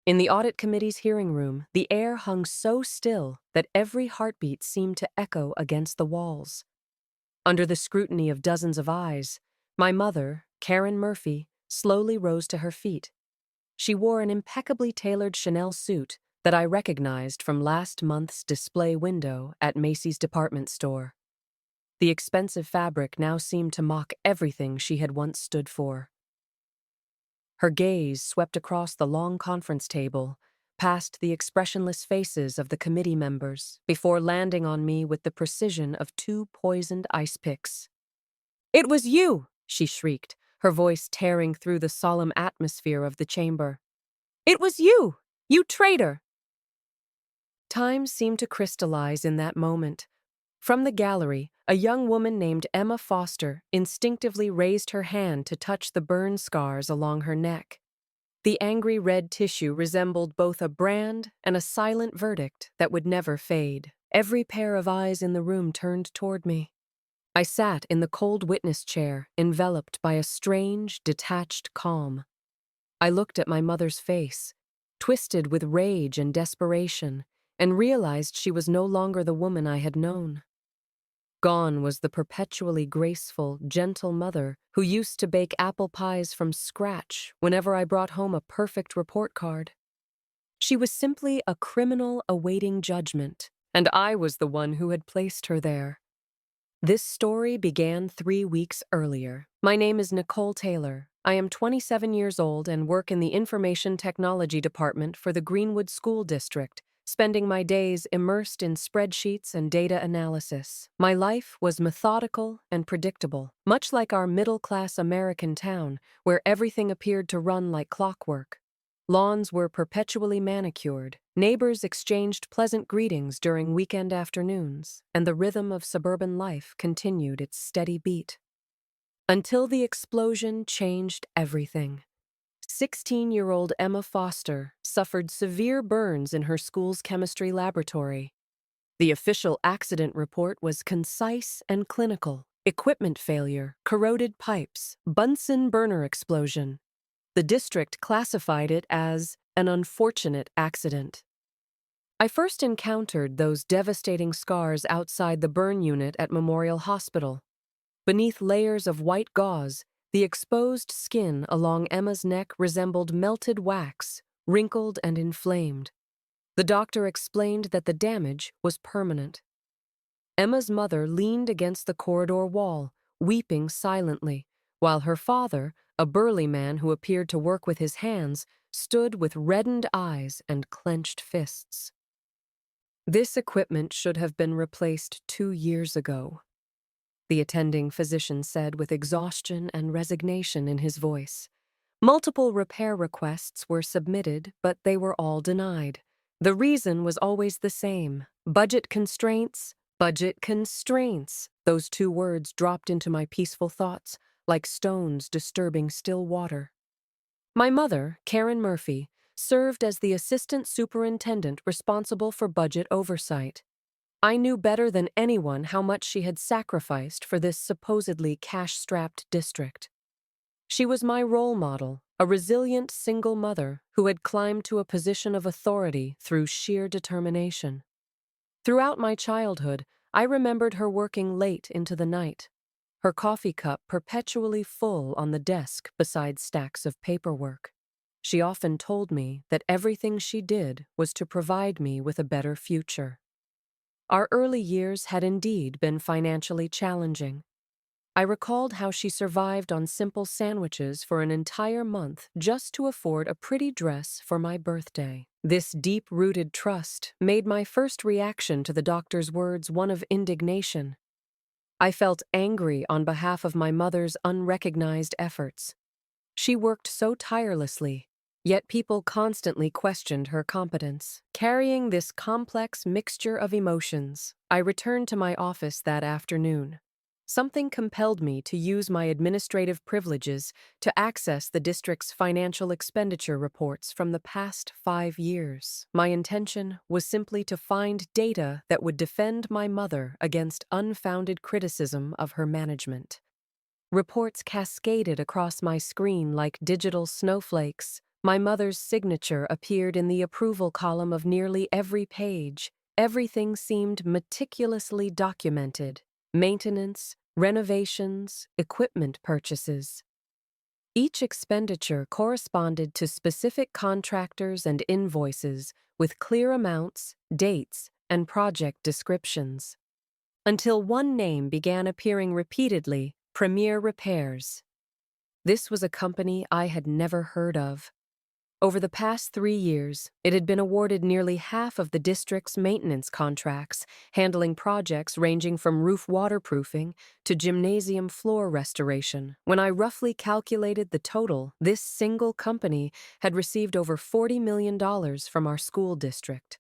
In the audit committee's hearing room, the air hung so still that every heartbeat seemed to echo against the walls. Under the scrutiny of dozens of eyes, my mother, Karen Murphy, slowly rose to her feet. She wore an impeccably tailored Chanel suit that I recognized from last month's display window at Macy's department store. The expensive fabric now seemed to mock everything she had once stood for. Her gaze swept across the long conference table, past the expressionless faces of the committee members, before landing on me with the precision of two poisoned ice picks. "It was you!" she shrieked, her voice tearing through the solemn atmosphere of the chamber. "It was you! You traitor!" Time seemed to crystallize in that moment. From the gallery, a young woman named Emma Foster instinctively raised her hand to touch the burn scars along her neck. The angry red tissue resembled both a brand and a silent verdict that would never fade. Every pair of eyes in the room turned toward me. I sat in the cold witness chair, enveloped by a strange, detached calm. I looked at my mother's face, twisted with rage and desperation, and realized she was no longer the woman I had known. Gone was the perpetually graceful, gentle mother who used to bake apple pies from scratch whenever I brought home a perfect report card. She was simply a criminal awaiting judgment, and I was the one who had placed her there. This story began 3 weeks earlier. My name is Nicole Taylor. I am 27 years old and work in the Information Technology Department for the Greenwood School District, spending my days immersed in spreadsheets and data analysis. My life was methodical and predictable, much like our middle-class American town, where everything appeared to run like clockwork. Lawns were perpetually manicured, neighbors exchanged pleasant greetings during weekend afternoons, and the rhythm of suburban life continued its steady beat. Until the explosion changed everything. 16-year-old Emma Foster suffered severe burns in her school's chemistry laboratory. The official accident report was concise and clinical: equipment failure, corroded pipes, Bunsen burner explosion. The district classified it as an unfortunate accident. I first encountered those devastating scars outside the burn unit at Memorial Hospital. Beneath layers of white gauze, the exposed skin along Emma's neck resembled melted wax, wrinkled and inflamed. The doctor explained that the damage was permanent. Emma's mother leaned against the corridor wall, weeping silently, while her father, a burly man who appeared to work with his hands, stood with reddened eyes and clenched fists. "This equipment should have been replaced 2 years ago," the attending physician said with exhaustion and resignation in his voice. Multiple repair requests were submitted, but they were all denied. The reason was always the same: budget constraints. Budget constraints. Those 2 words dropped into my peaceful thoughts like stones disturbing still water. My mother, Karen Murphy, served as the assistant superintendent responsible for budget oversight. I knew better than anyone how much she had sacrificed for this supposedly cash-strapped district. She was my role model, a resilient single mother who had climbed to a position of authority through sheer determination. Throughout my childhood, I remembered her working late into the night, her coffee cup perpetually full on the desk beside stacks of paperwork. She often told me that everything she did was to provide me with a better future. Our early years had indeed been financially challenging. I recalled how she survived on simple sandwiches for an entire month just to afford a pretty dress for my birthday. This deep-rooted trust made my first reaction to the doctor's words one of indignation. I felt angry on behalf of my mother's unrecognized efforts. She worked so tirelessly, yet people constantly questioned her competence. Carrying this complex mixture of emotions, I returned to my office that afternoon. Something compelled me to use my administrative privileges to access the district's financial expenditure reports from the past 5 years. My intention was simply to find data that would defend my mother against unfounded criticism of her management. Reports cascaded across my screen like digital snowflakes, My mother's signature appeared in the approval column of nearly every page. Everything seemed meticulously documented: maintenance, renovations, equipment purchases. Each expenditure corresponded to specific contractors and invoices with clear amounts, dates, and project descriptions. Until one name began appearing repeatedly: Premier Repairs. This was a company I had never heard of. Over the past 3 years, it had been awarded nearly half of the district's maintenance contracts, handling projects ranging from roof waterproofing to gymnasium floor restoration. When I roughly calculated the total, this single company had received over $40 million from our school district.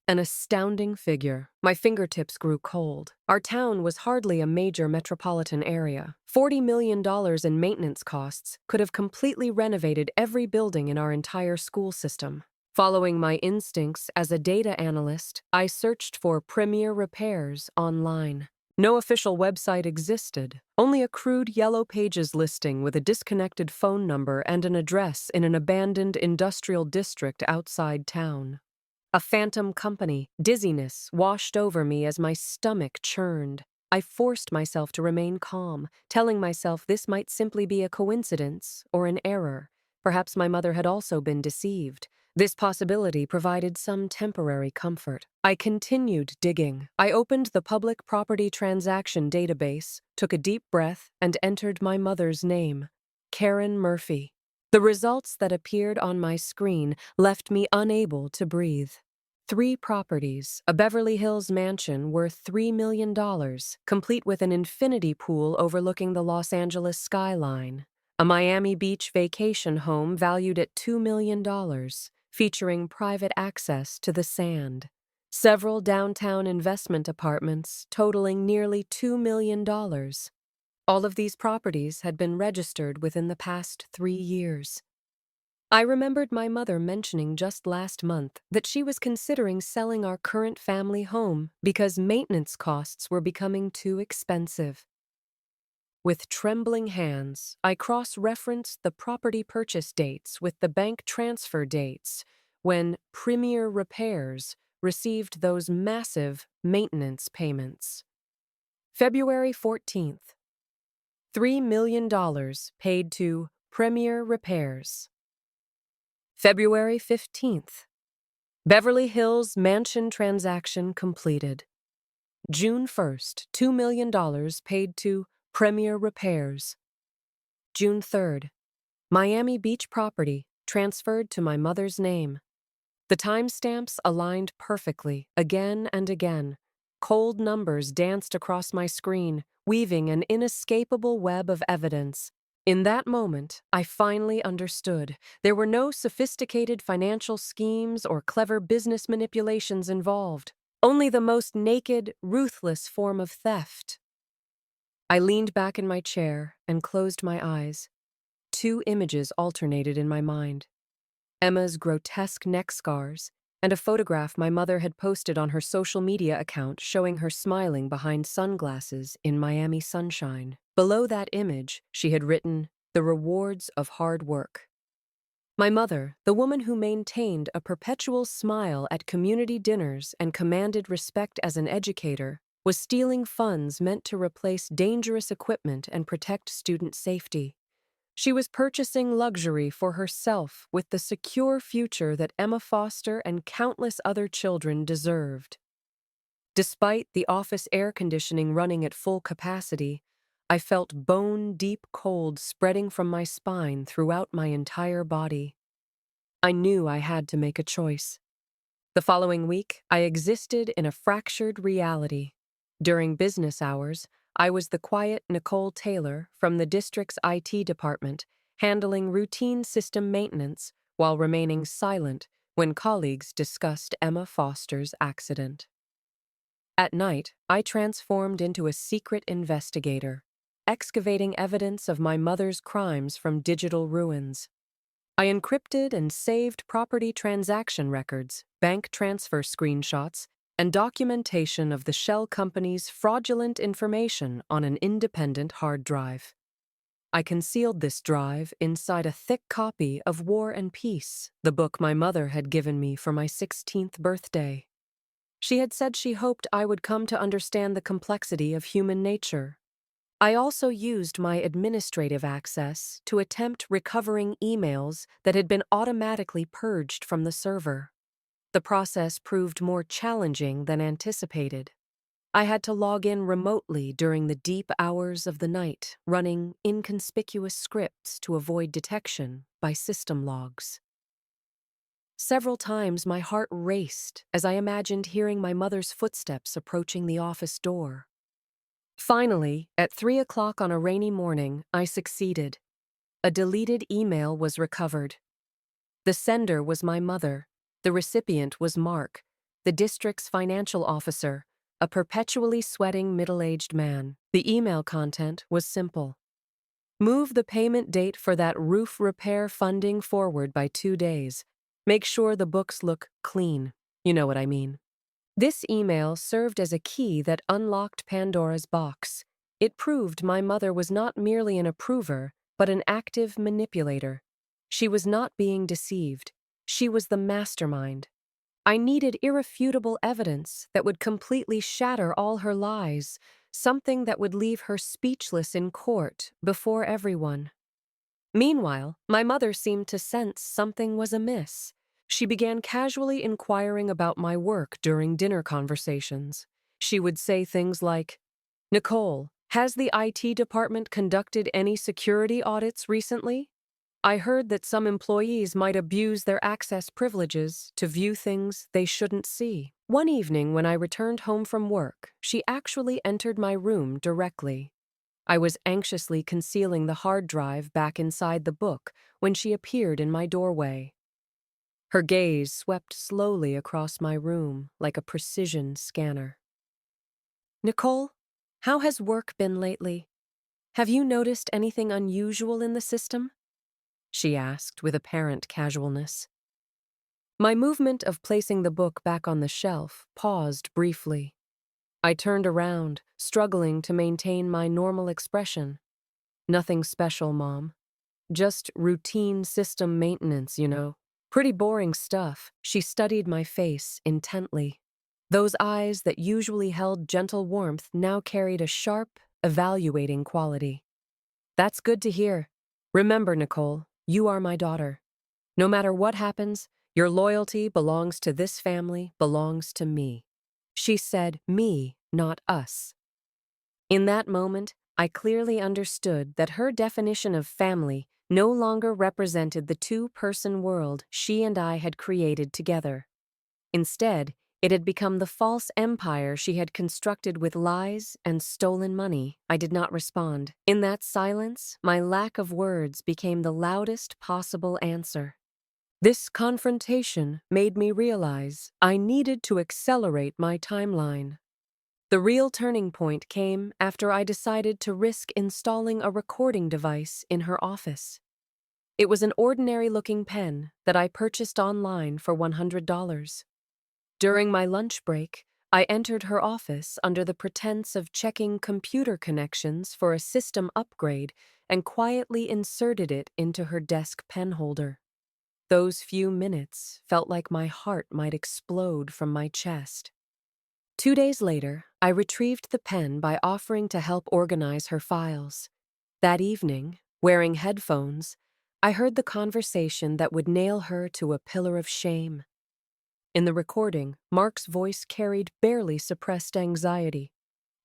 An astounding figure. My fingertips grew cold. Our town was hardly a major metropolitan area. $40 million in maintenance costs could have completely renovated every building in our entire school system. Following my instincts as a data analyst, I searched for Premier Repairs online. No official website existed, only a crude Yellow Pages listing with a disconnected phone number and an address in an abandoned industrial district outside town. A phantom company. Dizziness washed over me as my stomach churned. I forced myself to remain calm, telling myself this might simply be a coincidence or an error. Perhaps my mother had also been deceived. This possibility provided some temporary comfort. I continued digging. I opened the public property transaction database, took a deep breath, and entered my mother's name: Karen Murphy. The results that appeared on my screen left me unable to breathe. 3 properties: a Beverly Hills mansion worth $3 million, complete with an infinity pool overlooking the Los Angeles skyline; a Miami Beach vacation home valued at $2 million, featuring private access to the sand; several downtown investment apartments totaling nearly $2 million. All of these properties had been registered within the past 3 years. I remembered my mother mentioning just last month that she was considering selling our current family home because maintenance costs were becoming too expensive. With trembling hands, I cross-referenced the property purchase dates with the bank transfer dates when Premier Repairs received those massive maintenance payments. February 14th. $3 million paid to Premier Repairs. February 15th. Beverly Hills mansion transaction completed. June 1st, $2 million paid to Premier Repairs. June 3rd. Miami Beach property transferred to my mother's name. The timestamps aligned perfectly, again and again. Cold numbers danced across my screen, weaving an inescapable web of evidence. In that moment, I finally understood. There were no sophisticated financial schemes or clever business manipulations involved. Only the most naked, ruthless form of theft. I leaned back in my chair and closed my eyes. 2 images alternated in my mind: Emma's grotesque neck scars, and a photograph my mother had posted on her social media account showing her smiling behind sunglasses in Miami sunshine. Below that image, she had written, "The rewards of hard work." My mother, the woman who maintained a perpetual smile at community dinners and commanded respect as an educator, was stealing funds meant to replace dangerous equipment and protect student safety. She was purchasing luxury for herself with the secure future that Emma Foster and countless other children deserved. Despite the office air conditioning running at full capacity, I felt bone-deep cold spreading from my spine throughout my entire body. I knew I had to make a choice. The following week, I existed in a fractured reality. During business hours, I was the quiet Nicole Taylor from the district's IT department, handling routine system maintenance while remaining silent when colleagues discussed Emma Foster's accident. At night, I transformed into a secret investigator, excavating evidence of my mother's crimes from digital ruins. I encrypted and saved property transaction records, bank transfer screenshots, and documentation of the shell company's fraudulent information on an independent hard drive. I concealed this drive inside a thick copy of War and Peace, the book my mother had given me for my 16th birthday. She had said she hoped I would come to understand the complexity of human nature. I also used my administrative access to attempt recovering emails that had been automatically purged from the server. The process proved more challenging than anticipated. I had to log in remotely during the deep hours of the night, running inconspicuous scripts to avoid detection by system logs. Several times my heart raced as I imagined hearing my mother's footsteps approaching the office door. Finally, at 3 o'clock on a rainy morning, I succeeded. A deleted email was recovered. The sender was my mother. The recipient was Mark, the district's financial officer, a perpetually sweating middle-aged man. The email content was simple. Move the payment date for that roof repair funding forward by 2 days. Make sure the books look clean. You know what I mean. This email served as a key that unlocked Pandora's box. It proved my mother was not merely an approver, but an active manipulator. She was not being deceived. She was the mastermind. I needed irrefutable evidence that would completely shatter all her lies, something that would leave her speechless in court before everyone. Meanwhile, my mother seemed to sense something was amiss. She began casually inquiring about my work during dinner conversations. She would say things like, "Nicole, has the IT department conducted any security audits recently? I heard that some employees might abuse their access privileges to view things they shouldn't see." One evening when I returned home from work, she actually entered my room directly. I was anxiously concealing the hard drive back inside the book when she appeared in my doorway. Her gaze swept slowly across my room like a precision scanner. "Nicole, how has work been lately? Have you noticed anything unusual in the system?" she asked with apparent casualness. My movement of placing the book back on the shelf paused briefly. I turned around, struggling to maintain my normal expression. "Nothing special, Mom. Just routine system maintenance, you know." Pretty boring stuff. She studied my face intently. Those eyes that usually held gentle warmth now carried a sharp, evaluating quality. "That's good to hear. Remember, Nicole, you are my daughter. No matter what happens, your loyalty belongs to this family, belongs to me." She said me, not us. In that moment, I clearly understood that her definition of family no longer represented the two-person world she and I had created together. Instead, it had become the false empire she had constructed with lies and stolen money. I did not respond. In that silence, my lack of words became the loudest possible answer. This confrontation made me realize I needed to accelerate my timeline. The real turning point came after I decided to risk installing a recording device in her office. It was an ordinary-looking pen that I purchased online for $100. During my lunch break, I entered her office under the pretense of checking computer connections for a system upgrade and quietly inserted it into her desk pen holder. Those few minutes felt like my heart might explode from my chest. 2 days later, I retrieved the pen by offering to help organize her files. That evening, wearing headphones, I heard the conversation that would nail her to a pillar of shame. In the recording, Mark's voice carried barely suppressed anxiety.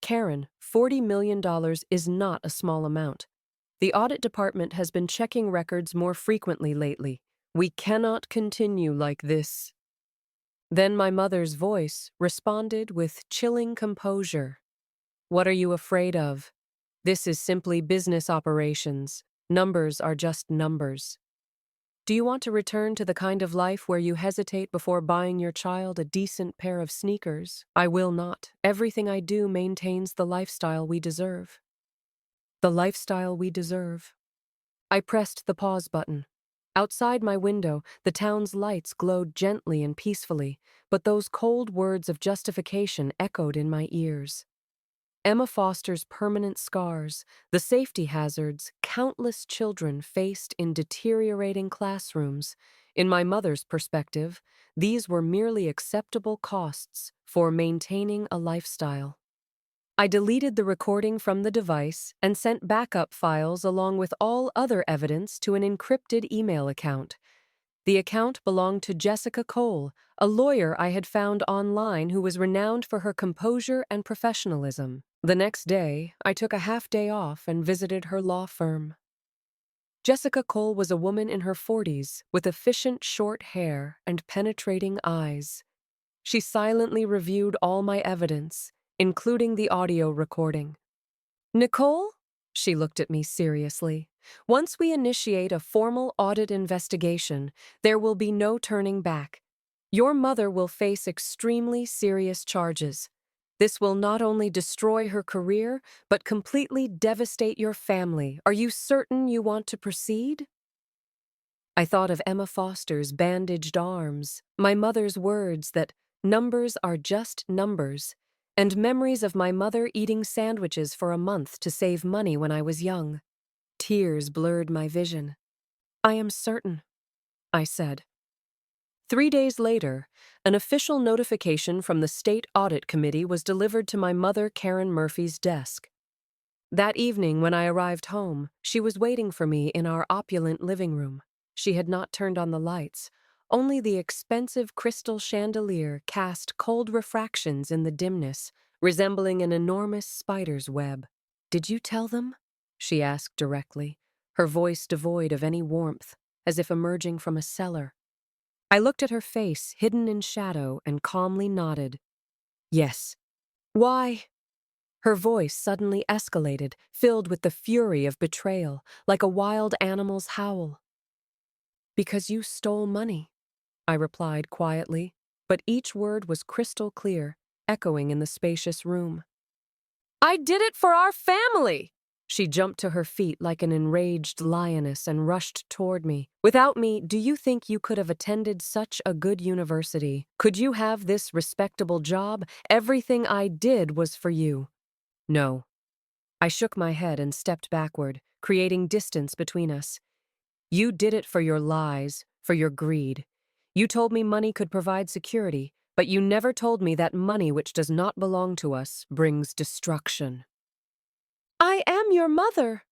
"Karen, $40 million is not a small amount. The audit department has been checking records more frequently lately. We cannot continue like this." Then my mother's voice responded with chilling composure. "What are you afraid of? This is simply business operations. Numbers are just numbers. Do you want to return to the kind of life where you hesitate before buying your child a decent pair of sneakers? I will not. Everything I do maintains the lifestyle we deserve." The lifestyle we deserve. I pressed the pause button. Outside my window, the town's lights glowed gently and peacefully, but those cold words of justification echoed in my ears. Emma Foster's permanent scars, the safety hazards countless children faced in deteriorating classrooms. In my mother's perspective, these were merely acceptable costs for maintaining a lifestyle. I deleted the recording from the device and sent backup files along with all other evidence to an encrypted email account. The account belonged to Jessica Cole, a lawyer I had found online who was renowned for her composure and professionalism. The next day, I took a half-day off and visited her law firm. Jessica Cole was a woman in her 40s with efficient short hair and penetrating eyes. She silently reviewed all my evidence, including the audio recording. "Nicole?" She looked at me seriously. "Once we initiate a formal audit investigation, there will be no turning back. Your mother will face extremely serious charges. This will not only destroy her career, but completely devastate your family. Are you certain you want to proceed?" I thought of Emma Foster's bandaged arms, my mother's words that numbers are just numbers, and memories of my mother eating sandwiches for a month to save money when I was young. Tears blurred my vision. "I am certain," I said. 3 days later, an official notification from the State Audit Committee was delivered to my mother, Karen Murphy's desk. That evening, when I arrived home, she was waiting for me in our opulent living room. She had not turned on the lights. Only the expensive crystal chandelier cast cold refractions in the dimness, resembling an enormous spider's web. "Did you tell them?" she asked directly, her voice devoid of any warmth, as if emerging from a cellar. I looked at her face, hidden in shadow, and calmly nodded. "Yes." "Why?" Her voice suddenly escalated, filled with the fury of betrayal, like a wild animal's howl. "Because you stole money," I replied quietly, but each word was crystal clear, echoing in the spacious room. "I did it for our family!" She jumped to her feet like an enraged lioness and rushed toward me. "Without me, do you think you could have attended such a good university? Could you have this respectable job? Everything I did was for you." "No." I shook my head and stepped backward, creating distance between us. "You did it for your lies, for your greed. You told me money could provide security, but you never told me that money which does not belong to us brings destruction." "I am your mother!"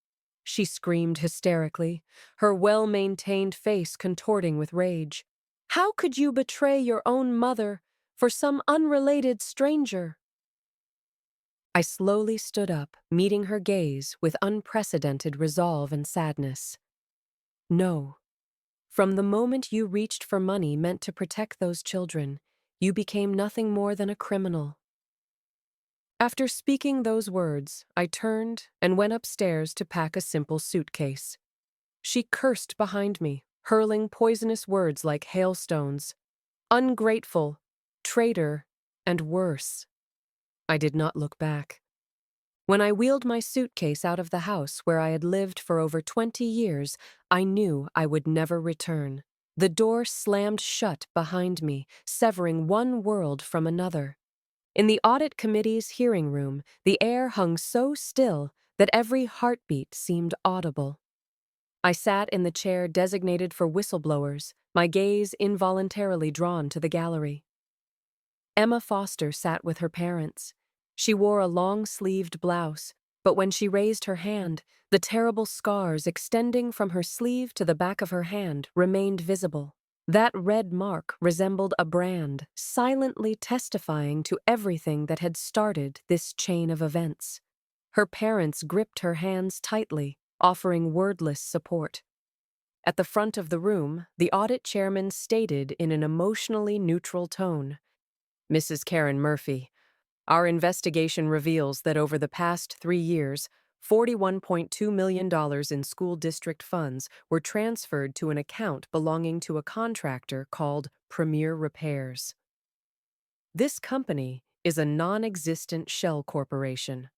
she screamed hysterically, her well-maintained face contorting with rage. "How could you betray your own mother for some unrelated stranger?" I slowly stood up, meeting her gaze with unprecedented resolve and sadness. "No. From the moment you reached for money meant to protect those children, you became nothing more than a criminal." After speaking those words, I turned and went upstairs to pack a simple suitcase. She cursed behind me, hurling poisonous words like hailstones. Ungrateful, traitor, and worse. I did not look back. When I wheeled my suitcase out of the house where I had lived for over 20 years, I knew I would never return. The door slammed shut behind me, severing one world from another. In the audit committee's hearing room, the air hung so still that every heartbeat seemed audible. I sat in the chair designated for whistleblowers, my gaze involuntarily drawn to the gallery. Emma Foster sat with her parents. She wore a long-sleeved blouse, but when she raised her hand, the terrible scars extending from her sleeve to the back of her hand remained visible. That red mark resembled a brand, silently testifying to everything that had started this chain of events. Her parents gripped her hands tightly, offering wordless support. At the front of the room, the audit chairman stated in an emotionally neutral tone, "Mrs. Karen Murphy, our investigation reveals that over the past 3 years, $41.2 million in school district funds were transferred to an account belonging to a contractor called Premier Repairs. This company is a non-existent shell corporation."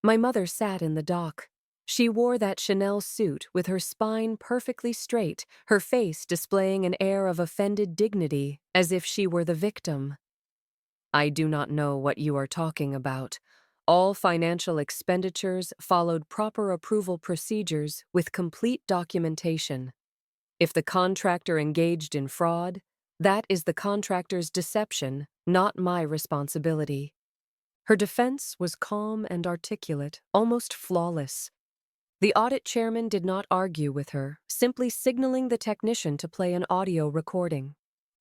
My mother sat in the dock. She wore that Chanel suit with her spine perfectly straight, her face displaying an air of offended dignity, as if she were the victim. "I do not know what you are talking about. All financial expenditures followed proper approval procedures with complete documentation. If the contractor engaged in fraud, that is the contractor's deception, not my responsibility. Her defense was calm and articulate, almost flawless. The audit chairman did not argue with her, simply signaling the technician to play an audio recording.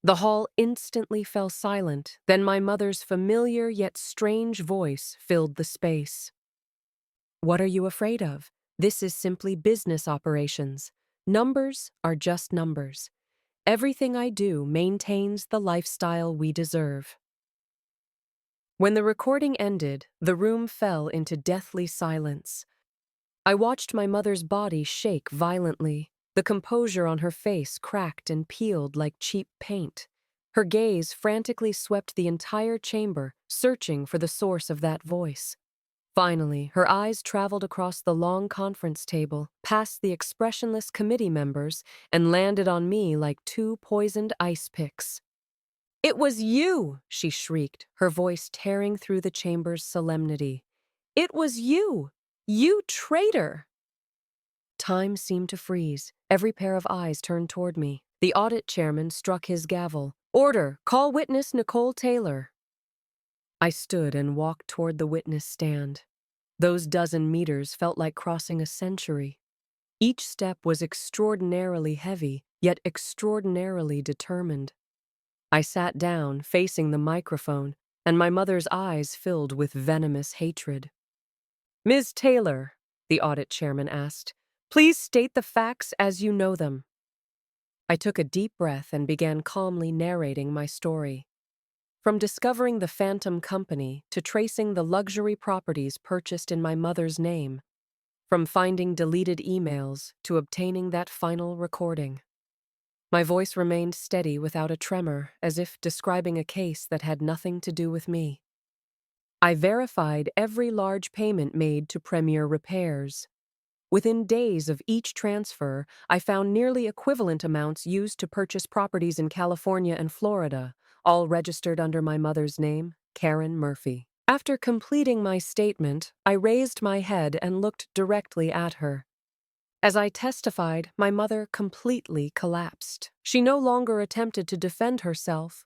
The hall instantly fell silent, then my mother's familiar yet strange voice filled the space. "What are you afraid of? This is simply business operations. Numbers are just numbers. Everything I do maintains the lifestyle we deserve." When the recording ended, the room fell into deathly silence. I watched my mother's body shake violently. The composure on her face cracked and peeled like cheap paint. Her gaze frantically swept the entire chamber, searching for the source of that voice. Finally, her eyes traveled across the long conference table, past the expressionless committee members, and landed on me like two poisoned ice picks. "It was you!" she shrieked, her voice tearing through the chamber's solemnity. "It was you! You traitor!" Time seemed to freeze. Every pair of eyes turned toward me. The audit chairman struck his gavel. "Order! Call witness Nicole Taylor." I stood and walked toward the witness stand. Those dozen meters felt like crossing a century. Each step was extraordinarily heavy, yet extraordinarily determined. I sat down, facing the microphone, and my mother's eyes filled with venomous hatred. "Ms. Taylor," the audit chairman asked, "please state the facts as you know them." I took a deep breath and began calmly narrating my story. From discovering the phantom company to tracing the luxury properties purchased in my mother's name, from finding deleted emails to obtaining that final recording. My voice remained steady without a tremor, as if describing a case that had nothing to do with me. I verified every large payment made to Premier Repairs. Within days of each transfer, I found nearly equivalent amounts used to purchase properties in California and Florida, all registered under my mother's name, Karen Murphy. After completing my statement, I raised my head and looked directly at her. As I testified, my mother completely collapsed. She no longer attempted to defend herself,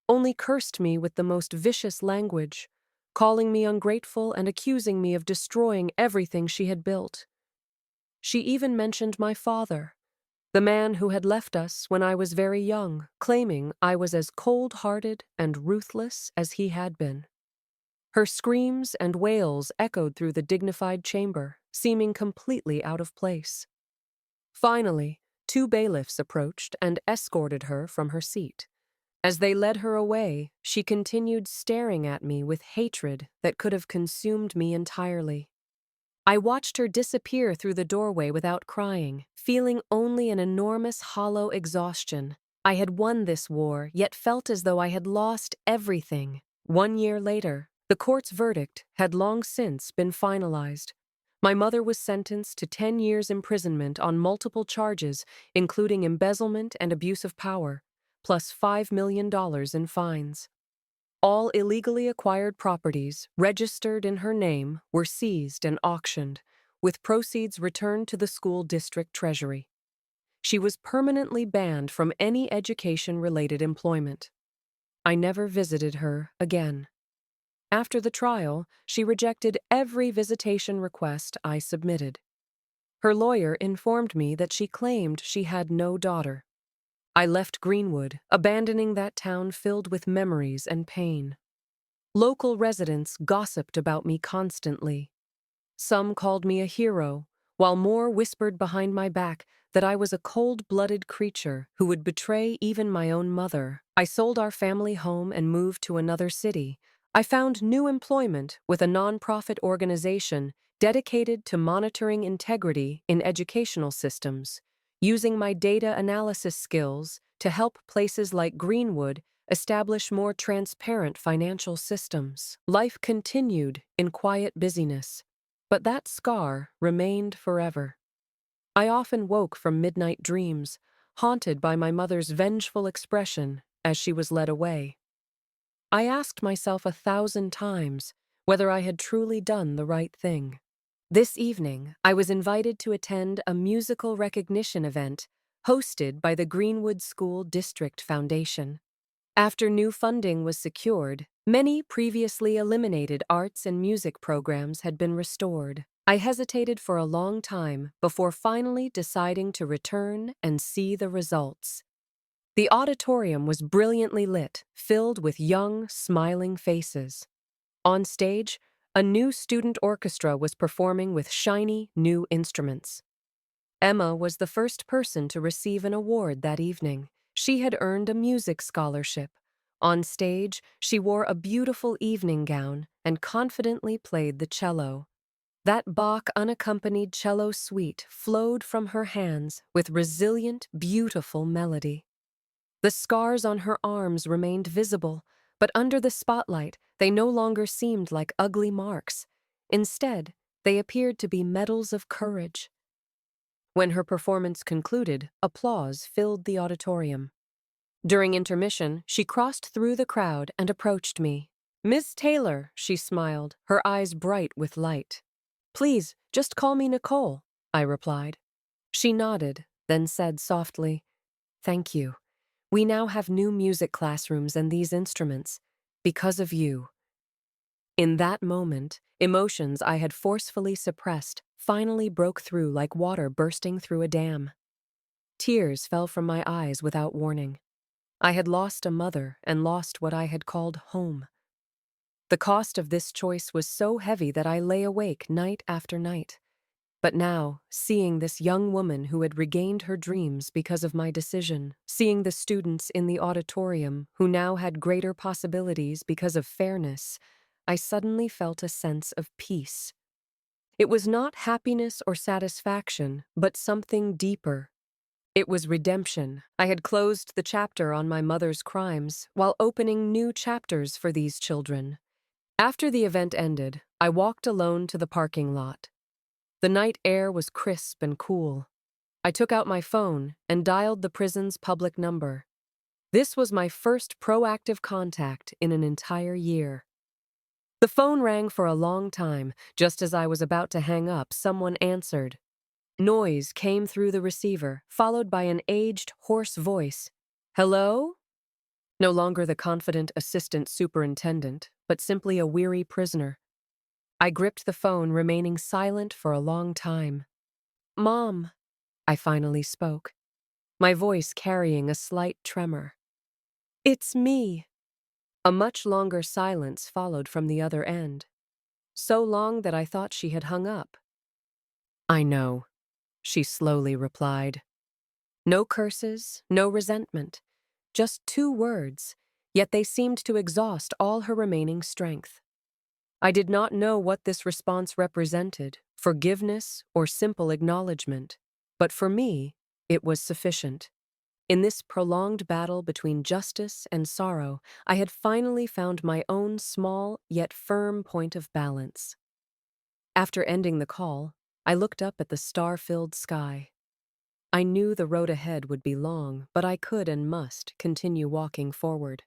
only cursed me with the most vicious language, calling me ungrateful and accusing me of destroying everything she had built. She even mentioned my father, the man who had left us when I was very young, claiming I was as cold-hearted and ruthless as he had been. Her screams and wails echoed through the dignified chamber, seeming completely out of place. Finally, two bailiffs approached and escorted her from her seat. As they led her away, she continued staring at me with hatred that could have consumed me entirely. I watched her disappear through the doorway without crying, feeling only an enormous hollow exhaustion. I had won this war, yet felt as though I had lost everything. 1 year later, the court's verdict had long since been finalized. My mother was sentenced to 10 years imprisonment on multiple charges, including embezzlement and abuse of power, plus $5 million in fines. All illegally acquired properties registered in her name were seized and auctioned, with proceeds returned to the school district treasury. She was permanently banned from any education-related employment. I never visited her again. After the trial, she rejected every visitation request I submitted. Her lawyer informed me that she claimed she had no daughter. I left Greenwood, abandoning that town filled with memories and pain. Local residents gossiped about me constantly. Some called me a hero, while more whispered behind my back that I was a cold-blooded creature who would betray even my own mother. I sold our family home and moved to another city. I found new employment with a nonprofit organization dedicated to monitoring integrity in educational systems, using my data analysis skills to help places like Greenwood establish more transparent financial systems. Life continued in quiet busyness, but that scar remained forever. I often woke from midnight dreams, haunted by my mother's vengeful expression as she was led away. I asked myself 1,000 times, whether I had truly done the right thing. This evening, I was invited to attend a musical recognition event hosted by the Greenwood School District Foundation. After new funding was secured, many previously eliminated arts and music programs had been restored. I hesitated for a long time before finally deciding to return and see the results. The auditorium was brilliantly lit, filled with young, smiling faces. On stage, a new student orchestra was performing with shiny, new instruments. Emma was the first person to receive an award that evening. She had earned a music scholarship. On stage, she wore a beautiful evening gown and confidently played the cello. That Bach unaccompanied cello suite flowed from her hands with resilient, beautiful melody. The scars on her arms remained visible, but under the spotlight, they no longer seemed like ugly marks. Instead, they appeared to be medals of courage. When her performance concluded, applause filled the auditorium. During intermission, she crossed through the crowd and approached me. "Miss Taylor," she smiled, her eyes bright with light. "Please, just call me Nicole," I replied. She nodded, then said softly, "Thank you. We now have new music classrooms and these instruments, because of you." In that moment, emotions I had forcefully suppressed finally broke through like water bursting through a dam. Tears fell from my eyes without warning. I had lost a mother and lost what I had called home. The cost of this choice was so heavy that I lay awake night after night. But now, seeing this young woman who had regained her dreams because of my decision, seeing the students in the auditorium who now had greater possibilities because of fairness, I suddenly felt a sense of peace. It was not happiness or satisfaction, but something deeper. It was redemption. I had closed the chapter on my mother's crimes while opening new chapters for these children. After the event ended, I walked alone to the parking lot. The night air was crisp and cool. I took out my phone and dialed the prison's public number. This was my first proactive contact in an entire year. The phone rang for a long time. Just as I was about to hang up, someone answered. Noise came through the receiver, followed by an aged, hoarse voice. "Hello?" No longer the confident assistant superintendent, but simply a weary prisoner. I gripped the phone, remaining silent for a long time. "Mom," I finally spoke, my voice carrying a slight tremor. "It's me." A much longer silence followed from the other end, so long that I thought she had hung up. "I know," she slowly replied. No curses, no resentment, just 2 words, yet they seemed to exhaust all her remaining strength. I did not know what this response represented, forgiveness or simple acknowledgement, but for me, it was sufficient. In this prolonged battle between justice and sorrow, I had finally found my own small yet firm point of balance. After ending the call, I looked up at the star-filled sky. I knew the road ahead would be long, but I could and must continue walking forward.